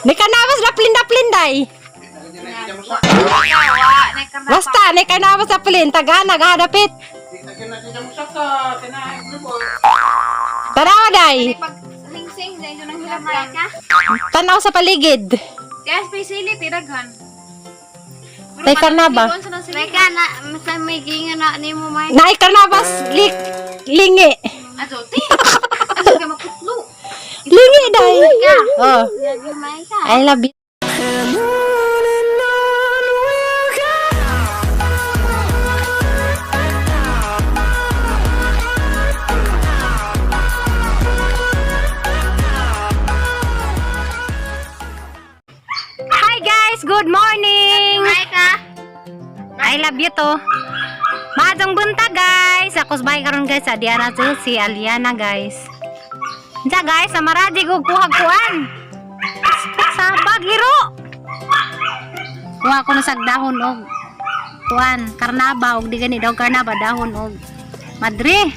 Ni kanawas daplin day. Basta ni kanawas daplin taga naghadapit. Tanawa day. Pag hingsing, dahil doon ang hilabay ka. Tanaw sa paligid. Kaya spesially, tiraghan. Tay karnaba. Reka, na may ginga na ni mo may. Naay karnabas lingi. Ato, ti. Ato ka makutlo. Lingi day. Oh. Lagi may ka. I love you. Hi guys, good morning. May ka. I love you to. Maadong bunta guys. Ako sabay karon guys sa Diana to si Aliana guys. Diya guys, sa maradi ko kuhag-kuan. Sa bagiro. Kuha ko na sa dahon og kuan, karnaba og di gani daw karnaba dahon og madre.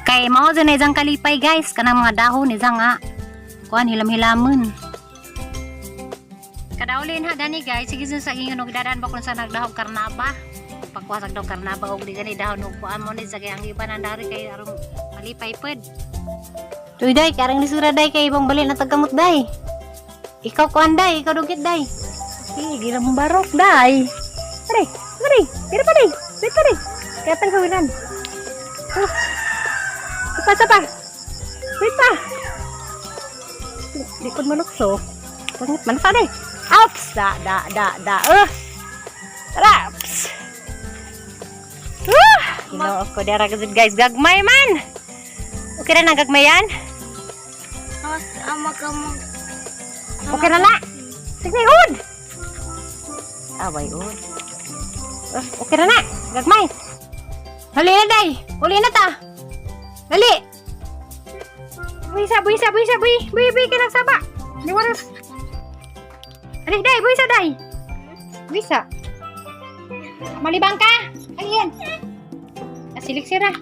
Kay mao sa izang kalipay guys, kanang mga dahon izang nga kuan hilam-hilamon. Kadaulin ha gani guys, sige sa ingon og dadan ba kun sa nagdahog karnaba. Pagkuha sa daw karnaba og di gani dahon og kuan mo ni sa kay ang iban andari kay aron malipay pud. Tuy day, karang lisura day kay ibang bali na tagamot day. Ikaw kuan day, ikaw dugit day. Sige, gila mong barok day. Pare, pira pa day. Wait pa day. Kaya tang kawinan. Oh. Sapa. Wait pa. Di ko manukso. Pangit man sa day. Oups, da. Raps. Ginawa ko dara gud guys, gagmay man. Okay na nagagmayan? Okay na na. Sige, ud. Away, ud. Okay na na. Gagmay. Hali na, day. Uli na ta. Hali. Buisa. Buy ka nagsaba. Di waras. Hali, day. Buisa, day. Buisa. Malibang ka. Hali yan. Asilik sira.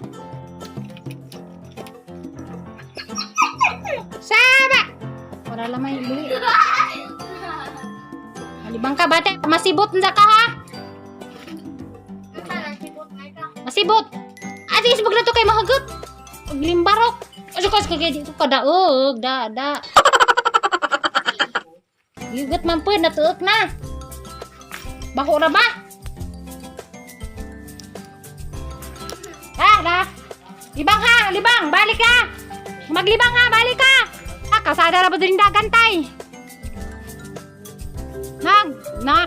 Saba! Wala lamay buli. Malibang ka bate, masibot na ka ha? Masibot. Adi isbog na to kay mahagot. Limbarok. Asa ka kay dito ka daog, da. Yugot man pud natuok na. Baho ra ba? Libang ha, libang, balik ka. Maglibang ha, balik ka. Kasada na ba din dagan tay?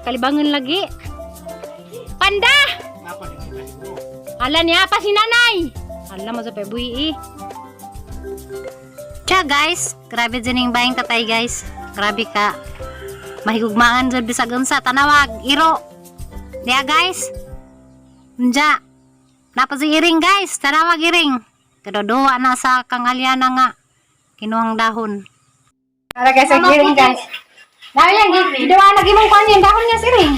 Kalibangan lagi. Panda! Ala niya pa si nanay. Ala mo sa pebuyi. Tiya guys, grabe dyan yung bayang tatay guys. Grabe ka. Mahigugmaan dyan bisag unsa tanawag, iro. Diya guys. Diya. Napos iring guys, tanawag iring. Kadodoa na sa kang Aliana nga. Kinuhang dahon. Para guys, ang giring guys. Dahil yan, gidawa lagi mong kanya yung dahon niya siring.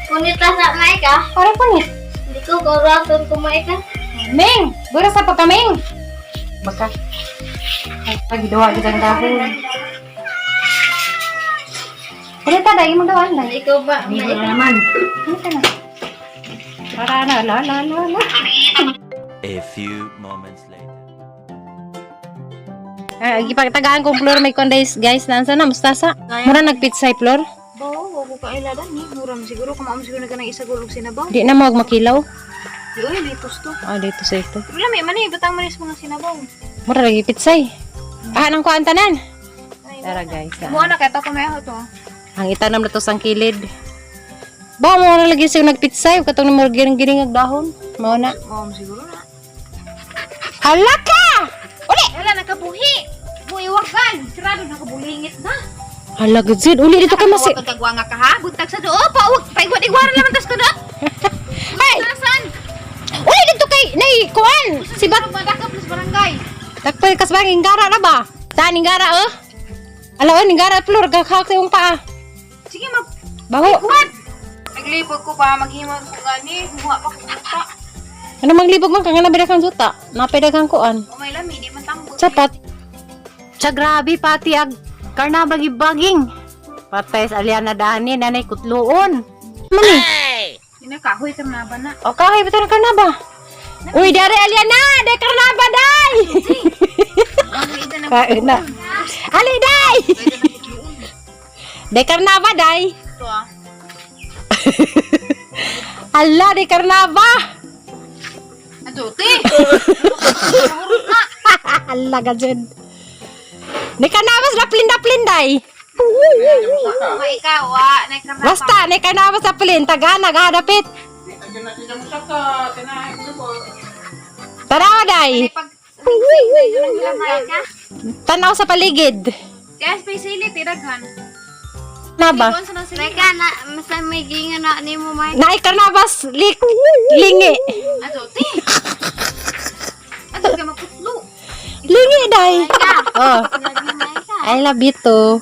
Punit na sa may ka. Parang punit. Hindi ko gawraton kumay ka. Ming! Buras sa pagkaming! Baka. Ay, gidawa ang dahon. Kulita, dahil mong dawan lang. Ikaw ba? Hindi ko naman. Kulita na. Para na, la. A few moments later. Ipagtagaan kong floor may kondays guys. Nansa na, mustasa. Mura nagpitsay floor. Bawo, wag ko kailadan ni. Mura mo siguro. Kumaam siguro na ka ng isa gulog sinabaw. Di na mag makilaw. Di oy, litos to. Dito sa ito. Wala may mani, batang manis mga sinabaw. Mura lagi pitsay. Nang kuhaan tanan. Tara guys. Buwan na kaya pa kumayaw to. Ang itanam na to sang kilid. Ba mo na lagi siya nagpitsay. Katong na giring-giring ag dahon. Mao na. Mao siguro na. Hala ka! Uli! Wala, nakabuhi. Buiwakan. Sirado, nakabulingit na. Hala gud uli dito kay masi. Nakakawag kagwanga ka ha? Buntag sa doo pa. Huwag, paigwad-igwara naman tas ka doon. Ay! Nasaan? Uli dito kay nay kuan. Si Bat. Madaka plus barangay. Takpay kas bang ingara na ba? Saan ingara oh? Ala ingara floor gakak sa yung paa. Sige, Baho. magwad. Naglipod ko pa, maghimag ko gani. Muha pa kung muta. Ano manglibog man kang nabida kang juta? Napay daghang kuan. O may lami, di man tambot. Sapat. Sa grabe pati ag Karnaba gibaging. Patay sa aliana dani nanay kutluon. Mani. Kahoy karnaba na. O kahoy betul karnaba. Uy, dari aliana, day karnaba day. Ano ito na Kain na. Ali day. Day karnaba day. ito ah. Ala, day karnaba. Aduti! Ala ka dyan. Day karnaba sa daplin day. Mga ikaw ah. Naikarnaba. Basta, day karnaba sa daplin, taga naghadapit. Tarawa day. Pag singsing na yung lamay ka. Tanaw sa paligid. Kaya specially tiraghan. Na ba? Doon sa nang sila. Teka, masa may ginga na ni mo, Mike. Naay karnabas lingi. Aduti! Aduti ka maputlo. Lingi day. Oh, Lagi, Mike. I love you too.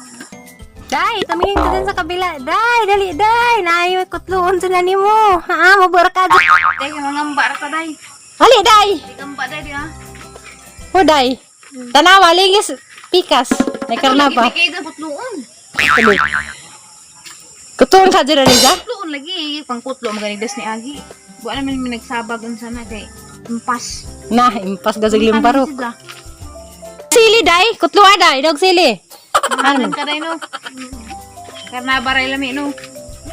Day, tumingin ka din sa kabila. Day, dali day. Naayot kutluon sa nani mo. Ha, mabuar ka dyan. Dahil yung ngamba ka day. Hali day. Di ngamba day di ah. O day. Tanawa, lingis. Pikas. May karnaba. Ibigay na putloon. Tuloy. Kutluon ka dyan, Riza? Putloon lagi. Pangkutlo maganidas ni Agi. Buwan naman may nagsabag ang sana kay impas. Nah, impas gasig Ano limparok. sila? Sili day. Kutluan day. Dog sili. Ano ka day no? Karna baray lami no.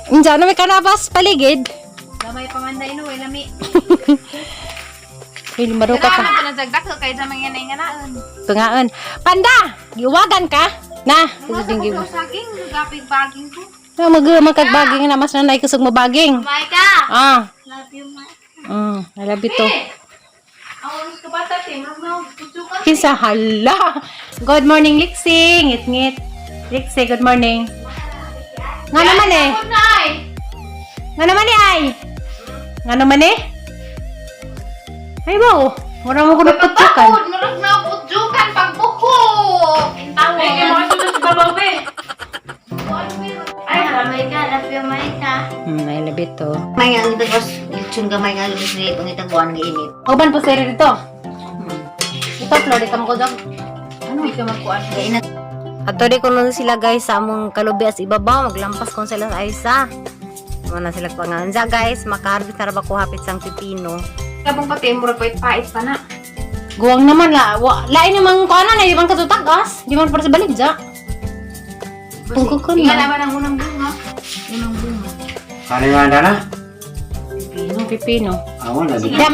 Diyan na may karnabas paligid. Gamay pamanday no, ay lami. Pili maruka Kaya pa. naman pinadagdak ka kay damang yan ay nganaan. Tungaan. Panda! Giwagan ka? Na. Masa ko sa saging, gapig-baging ko. Magkagbaging na mas nanay kusog mabaging. Mike, Ah. love you, Mike. I love you too. Ang ka bata, timrog na, putukan. Kinsa hala. Good morning, Lixie. Ngit-ngit. Lixie, good morning. Nga naman eh. Nga naman eh ay. Nga naman eh. Ay mo. Mura mo ko nagputsukan. Murag na putukan, pagbuko. Intaw. Ay, kaya mga sunod sa babaw eh. Ay, Mike, love you, Mike. I love you too. May nga, tapos, litsyon ka, may nga, lumis na itong itaguan ng init. Uban po seri dito. Ito, Flor. Dito mo ko dyan. Ano? Hindi ka magkuhan. Kainat. Ato di ko nun sila guys sa among kalubi as ibabaw. Maglampas ko sila sa isa. Muna sila panganza guys. Makaharbit na ba ko hapit sang pipino. Kabang pati, murag pait-pait pa na. Guwang naman la. Lain naman ko ano na. Di man katutagas. Di man para sa baligja. Tungkol ko Hindi nga na. naman ang unang bunga. Unang bunga. Ano yung handa na? Pipino. Ako na din. Di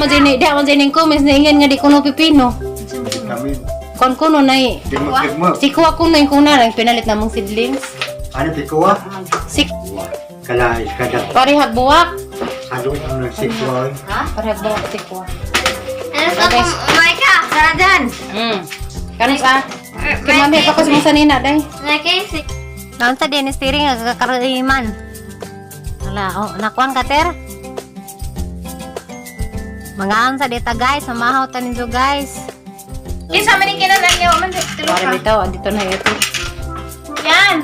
mo dyan yung comments na ingin nga di kuno pipino. Kami. Kon kuno na eh. Tigmo. Si kuwa kuno yung kuna lang. Pinalit na mong seedlings. Ano tikuwa? Si Kala iskada. parihag buwak. Hadong ano sikwa. Parihag buwak si kuwa. Ano sa kong, Mike, sana dyan. Kanos ah. Kaya mami ako sa mga sanina day. Mike, si... Naon sa din steering nga kakariman. Wala, oh, nakuan ka ter. Mangaan sa dita guys, mamahaw ta ninyo guys. Kinsa man yung kinanan niyo, man tulog Para ka. bitaw, andito na ito. Yan!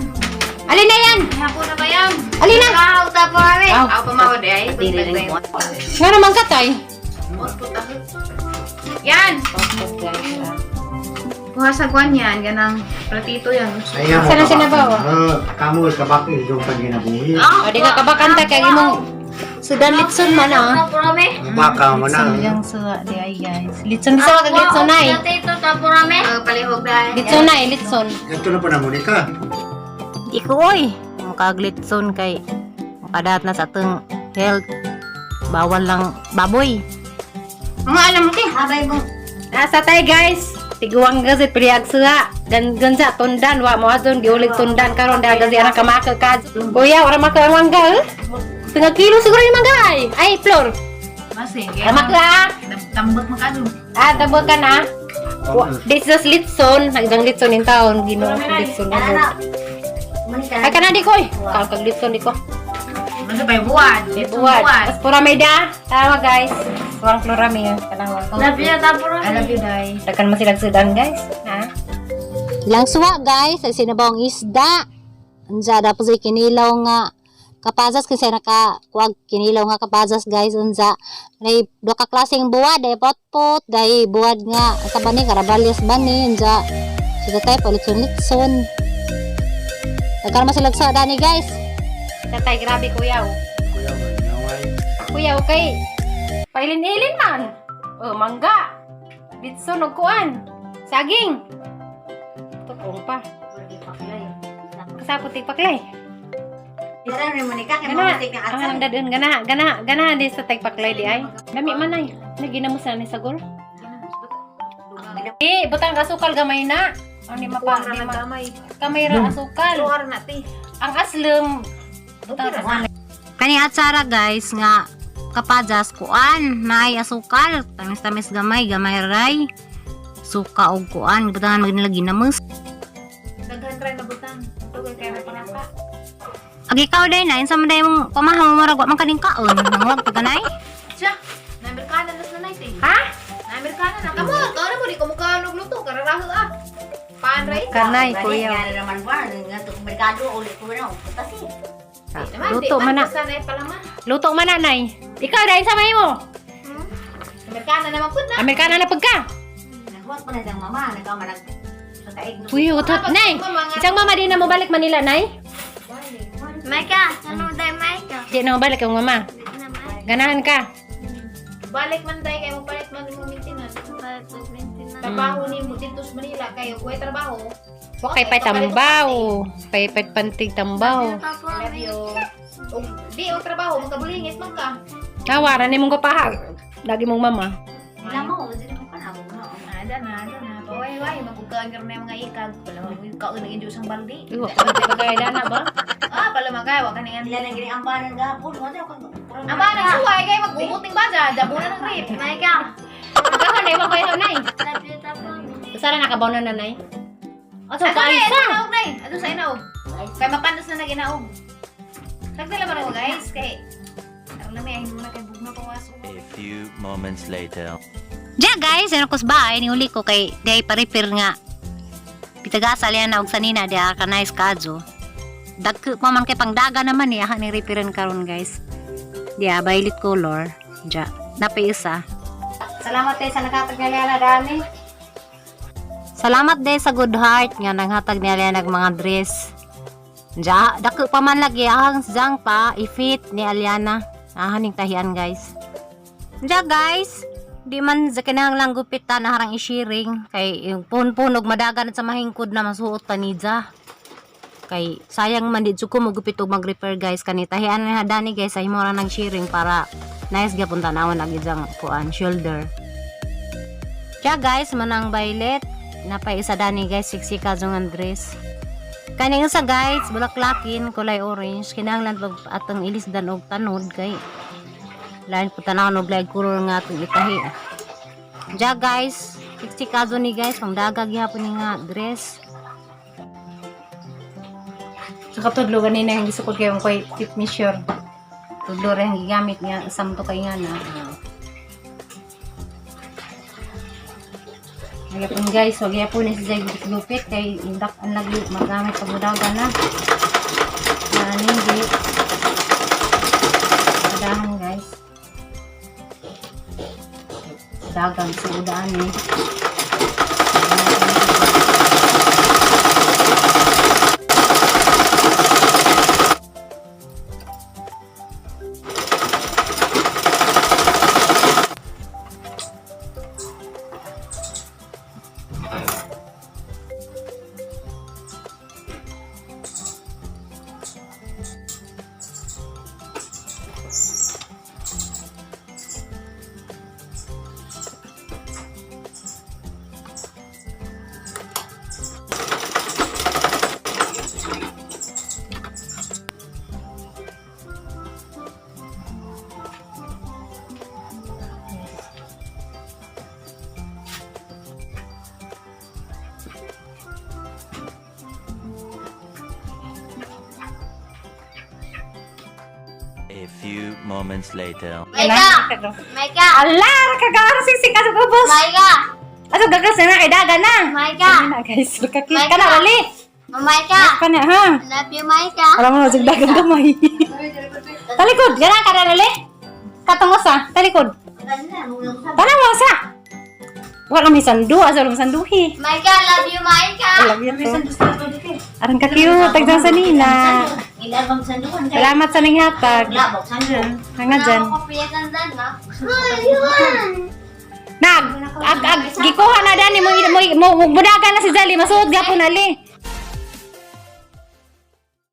Alin na yan? Hapon na ba yan? Alin na? Kahaw ta po kami. Aw, Ako pamawad eh. Patiri rin po. nga naman ka tay. Yan! Tapos guys, ah. Kuha sa kwan yan, ganang platito yan. Ayaw Sana sinabawa? Kamu kabaki yung paginabuhi. O, di ka kabakanta kay imong sudan litson man ah. Ta po kami. Baka mo Litson na. yung suda, di ay guys. Litson sa kag litson ay. Dati ito ta po kami. Palihog dahil. Litson ay, litson. Ito na pa na muli ka. Di ko oy. Mukag litson kay makadat na sa atong health. Bawal lang baboy. Mga alam mo kayo. Abay mo. Nasa tayo guys. Tiguang gazi priyag suha. Gansa tundan wa mo adon giulig tundan karon dahil gazi anak kamaka ka. Kuya, ora maka ang mangga. Tengah kilo siguro yung mangga ay. Ay, Flor. Masing. Maka. Tambot mo ka doon. Tabo ka na. This is litson. Nagdang litson in taon. Gino litson na. Ay, kanadi ko eh. Kag litson di ko. Ano ba yung buwan? Buwan. Tapos pura may da. Tawa guys. Kurang florami yun. Kanang Love you, ta po I love you, Day. Takan masilag sudan guys. Ha? Ilang suwa guys. Ay sinabawang isda. Unsa dapat sa kinilaw nga kapazas kasi nakakuag kinilaw nga kapazas guys. Unsa may duha ka klaseng buwad ay potpot. Dahil buwad nga. Asa ba ni karabalyas ba ni. Unsa sila tayo palitson-litson. Nagkaroon masulagsa dani guys. Tatay grabe kuyaw. Kuya, manaway. Kuyaw kay pailin-ilin man. Oh, mangga. Bitso og kuan. Saging. Tukong pa. Kasapot tigpaklay. Isa rin mo ni ka, kaya Gana. mamutik ng Ang asal. dadun gana di sa tigpaklay di ay. Dami man ay. Naginamos na ni sagol. Butang asukal gamay na. Ano ni mapa Kuwang di na ma. gamay. Kamay ra asukal. Luar na ti. Ang aslem butang kani atsara guys nga kapadas kuan naay asukal tamis-tamis gamay ray suka og kuan butangan magnilagi namus Daghan ray na butang. Tugay kay na panapa. agi ikaw day na insa man day mong pamahaw mo ragwa man kaning kaon nangwag ka kanay Siya, na Amerikana na nanay ti. ha Na Amerikana na. Kamo, kana mo di ko mukha luto kararaho ah. Paan ray? kanay Gani, kuya gani naman ba? Nga to merkado ulit ko na. Putasi. luto man na Sana ay palaman. luto man na nay ikaw day sa may mo Amerikana naman pud na. Amerikana na pagka Naghuwag pa na siyang mama. Nagkamanag sa kaig. kuya utot nay isang mama di na mo balik Manila nay Maika, ano dahil Maika? di na mo balik ang mama ganahan ka Balik man day kay mo palit man mo maintenance. Trabaho ni mo dito sa Manila kayo kuy trabaho. wakay pay tambaw pay pantig tambaw Love you. Og di og trabaho magkabulingit man ka. Nawara ni mong kapahag. Lagi mong mama. Ilang mo. Dili mo pa na. Ada na. Paway-way magkukaan ka mga ikag. Pala mo kaon ng indyo sang baldi. Uy, wak ka kagaya dana ba? Ah, pala magay wa kaningan. Yan ang gini ambanan gapon. Wala ko. Aba na suway kay magbubuting baja, jabuna ng rip. Maika, Kahon na iwan ko yun, nay. love you tapos. Sana nakabaw na nanay. O, so, Sa kay kaisa. inaog nay. Ado sa inaog. Kay mapandas na naginaog. Sagdala man ako guys kay alam mo ay mo na kay bugna pawaso. A few moments later. Diya guys, ano kusba, ni uli ko kay day pa-repair nga. Pitagasal yan na og sanina, diya ka nice kadyo. Dagko pa man kay pangdaga naman niya, ni repairin karon guys. Diya, violet color. Diya, napiisa. Salamat tayo sa nakatag na dani. Salamat day sa good heart nga nanghatag nila nag mga dress. Ja, dako pa man lagi ang jang pa ifit ni Aliana. Haning tahian guys. Ja guys, di man sa kinahang lang gupitan na harang i-sharing kay yung punpunog madagan sa mahingkod na masuot pa ni Ja. Kay sayang man dito ko magupit og mag-repair guys kani tahian na dani guys sa himora nag sharing para nice gyapon tanawon ag jang kuan shoulder. Ja guys, manang violet napay isa dani guys sexy kazong dress. Kaning sa guys bulaklakin kulay orange kinahanglan pag atong ilisdan og tanod kay lain po tanaw og lag color nga atong itahi. Ja guys, sexy kazo ni guys pang dagag gyapon ni nga dress. Sa katudlo ganina yung gisukod kayo koy tip measure. Tudlo rin ang gigamit nga samto kay nga na. Nagyapon guys, wag yapon ni si Jay lupit kay indak ang lagi magamit pag mudaga na. Hindi. Madahan guys. Dagang sa udaan eh. A few moments later. Maika, Maika, Ala, kagaro sisig ka sa bubos. Maika, Ato gagas na kay daga na. Maika, Na guys, kakit Maika. ka na uli. Maika, Kana ha. love you Maika. Alam mo sig dagang gamay. Talikod, gana ka na uli. Katungos ah, talikod. Tanaw sa. Wala may sandu, asa lang sanduhi. Maika, love you, Maika. I love you too. Arang ka cute, tagdang sa nina. Ilan bang sandukan kayo? Salamat sa ning hatag. Labok sandok. Hanga dyan. Ako kapiyasan dan, ma. Ayun. Gikuha na dani mo budagan na si Jali, masuot gapon ali.